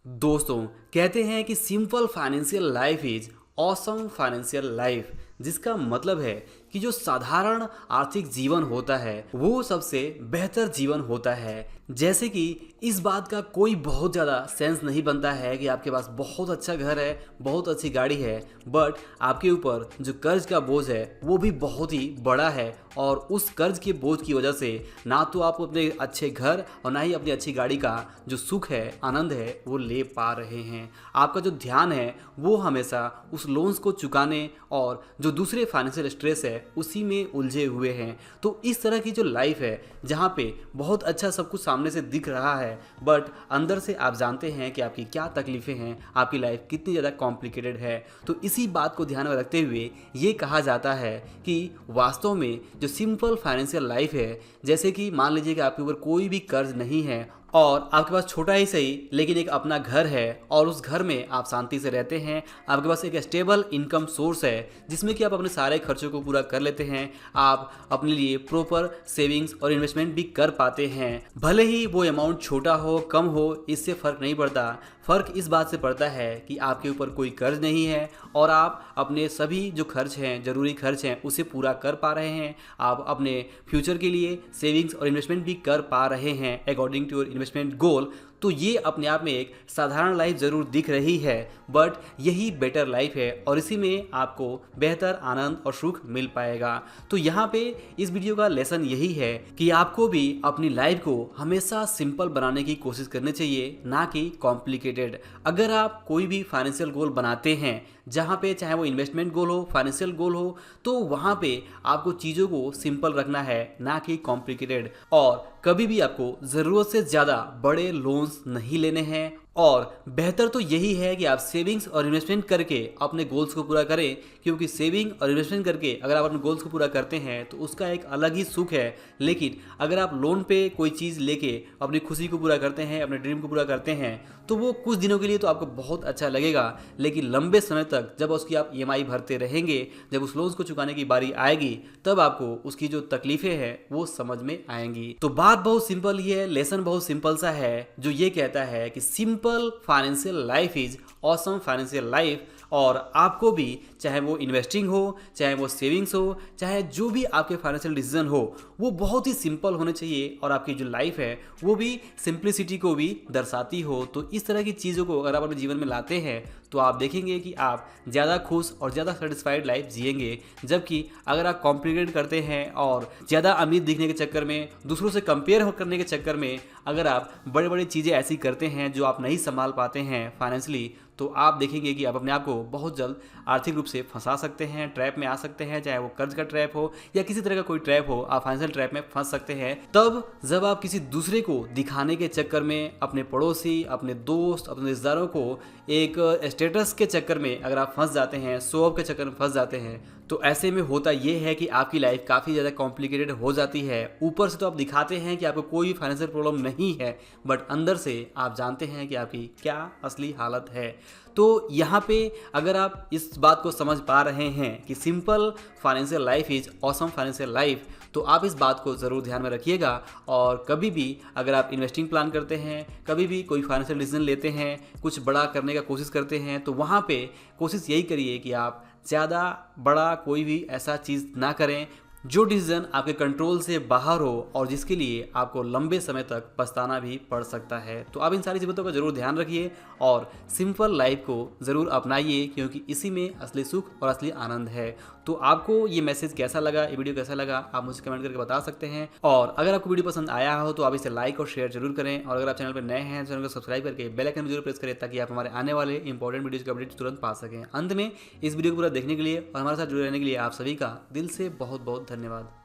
दोस्तों, कहते हैं कि simple financial life is awesome financial life, जिसका मतलब है कि जो साधारण आर्थिक जीवन होता है वो सबसे बेहतर जीवन होता है। जैसे कि इस बात का कोई बहुत ज़्यादा सेंस नहीं बनता है कि आपके पास बहुत अच्छा घर है, बहुत अच्छी गाड़ी है, बट आपके ऊपर जो कर्ज का बोझ है वो भी बहुत ही बड़ा है और उस कर्ज के बोझ की वजह से ना तो आप अपने अच्छे घर और ना ही अपनी अच्छी गाड़ी का जो सुख है, आनंद है, वो ले पा रहे हैं। आपका जो ध्यान है वो हमेशा उस लोन्स को चुकाने और जो दूसरे फाइनेंशियल स्ट्रेस है उसी में उलझे हुए हैं। तो इस तरह की जो लाइफ है जहाँ पे बहुत अच्छा सब कुछ सामने से दिख रहा है बट अंदर से आप जानते हैं कि आपकी क्या तकलीफ़ें हैं, आपकी लाइफ कितनी ज़्यादा कॉम्प्लिकेटेड है। तो इसी बात को ध्यान में रखते हुए ये कहा जाता है कि वास्तव में जो सिंपल फाइनेंशियल लाइफ है, जैसे कि मान लीजिए कि आपके ऊपर कोई भी कर्ज नहीं है और आपके पास छोटा ही सही लेकिन एक अपना घर है और उस घर में आप शांति से रहते हैं, आपके पास एक स्टेबल इनकम सोर्स है जिसमें कि आप अपने सारे खर्चों को पूरा कर लेते हैं, आप अपने लिए प्रॉपर सेविंग्स और इन्वेस्टमेंट भी कर पाते हैं। भले ही वो अमाउंट छोटा हो कम हो, इससे फ़र्क नहीं पड़ता। फ़र्क इस बात से पड़ता है कि आपके ऊपर कोई कर्ज नहीं है और आप अपने सभी जो खर्च हैं, ज़रूरी खर्च हैं, उसे पूरा कर पा रहे हैं। आप अपने फ्यूचर के लिए सेविंग्स और इन्वेस्टमेंट भी कर पा रहे हैं अकॉर्डिंग टू योर इन्वेस्टमेंट गोल। तो ये अपने आप में एक साधारण लाइफ ज़रूर दिख रही है बट यही बेटर लाइफ है और इसी में आपको बेहतर आनंद और सुख मिल पाएगा। तो यहाँ पे इस वीडियो का लेसन यही है कि आपको भी अपनी लाइफ को हमेशा सिंपल बनाने की कोशिश करनी चाहिए, ना कि कॉम्प्लिकेटेड। अगर आप कोई भी फाइनेंशियल गोल बनाते हैं जहाँ पे चाहे वो इन्वेस्टमेंट गोल हो, फाइनेंशियल गोल हो, तो वहाँ पे आपको चीज़ों को सिंपल रखना है, ना कि कॉम्प्लिकेटेड। और कभी भी आपको ज़रूरत से ज़्यादा बड़े लोन्स नहीं लेने हैं और बेहतर तो यही है कि आप सेविंग्स और इन्वेस्टमेंट करके अपने गोल्स को पूरा करें, क्योंकि सेविंग और इन्वेस्टमेंट करके अगर आप अपने गोल्स को पूरा करते हैं तो उसका एक अलग ही सुख है। लेकिन अगर आप लोन पे कोई चीज़ लेके अपनी खुशी को पूरा करते हैं, अपने ड्रीम को पूरा करते हैं, तो वो कुछ दिनों के लिए तो आपको बहुत अच्छा लगेगा, लेकिन लंबे समय तक जब उसकी आप ईएमआई भरते रहेंगे, जब उस लोन्स को चुकाने की बारी आएगी, तब आपको उसकी जो तकलीफ़ें हैं वो समझ में आएंगी। तो बात बहुत सिंपल ही है, लेसन बहुत सिंपल सा है जो ये कहता है कि simple financial life is awesome financial life. और आपको भी चाहे वो इन्वेस्टिंग हो, चाहे वो सेविंग्स हो, चाहे जो भी आपके फाइनेंशियल डिसीजन हो, वो बहुत ही सिंपल होने चाहिए और आपकी जो लाइफ है वो भी सिंप्लिसिटी को भी दर्शाती हो। तो इस तरह की चीज़ों को अगर आप अपने जीवन में लाते हैं तो आप देखेंगे कि आप ज़्यादा खुश और ज़्यादा सेटिस्फाइड लाइफ जिएंगे। जबकि अगर आप कॉम्प्लिकेट करते हैं और ज़्यादा अमीर दिखने के चक्कर में, दूसरों से कंपेयर करने के चक्कर में अगर आप बड़े बड़ी चीज़ें ऐसी करते हैं जो आप नहीं संभाल पाते हैं फाइनेंशियली, तो आप देखेंगे कि आप अपने आप को बहुत जल्द आर्थिक रूप से फंसा सकते हैं, ट्रैप में आ सकते हैं। चाहे वो कर्ज का ट्रैप हो या किसी तरह का कोई ट्रैप हो, आप फाइनेंशियल ट्रैप में फंस सकते हैं। तब जब आप किसी दूसरे को दिखाने के चक्कर में, अपने पड़ोसी, अपने दोस्त, अपने रिश्तेदारों को एक स्टेटस के चक्कर में अगर आप फंस जाते हैं, शो ऑफ के चक्कर में फंस जाते हैं, तो ऐसे में होता ये है कि आपकी लाइफ काफ़ी ज़्यादा कॉम्प्लिकेटेड हो जाती है। ऊपर से तो आप दिखाते हैं कि आपको कोई फाइनेंशियल प्रॉब्लम नहीं है, बट अंदर से आप जानते हैं कि आपकी क्या असली हालत है। तो यहाँ पे अगर आप इस बात को समझ पा रहे हैं कि simple financial life is awesome financial life, तो आप इस बात को ज़रूर ध्यान में रखिएगा। और कभी भी अगर आप इन्वेस्टिंग प्लान करते हैं, कभी भी कोई फाइनेंशियल डिसीजन लेते हैं, कुछ बड़ा करने का कोशिश करते हैं, तो वहाँ पे कोशिश यही करिए कि आप ज़्यादा बड़ा कोई भी ऐसा चीज़ ना करें जो डिसीजन आपके कंट्रोल से बाहर हो और जिसके लिए आपको लंबे समय तक पछताना भी पड़ सकता है। तो आप इन सारी चीज़ों का जरूर ध्यान रखिए और सिंपल लाइफ को ज़रूर अपनाइए, क्योंकि इसी में असली सुख और असली आनंद है। तो आपको ये मैसेज कैसा लगा, ये वीडियो कैसा लगा, आप मुझे कमेंट करके बता सकते हैं। और अगर आपको वीडियो पसंद आया हो तो आप इसे लाइक और शेयर जरूर करें, और अगर आप चैनल पर नए हैं तो चैनल को सब्सक्राइब करके बेल आइकन जरूर प्रेस करें ताकि आप हमारे आने वाले इंपॉर्टेंट वीडियोज़ का अपडेट तुरंत पा सकें। अंत में इस वीडियो को पूरा देखने के लिए और हमारे साथ जुड़े रहने के लिए आप सभी का दिल से बहुत बहुत धन्यवाद।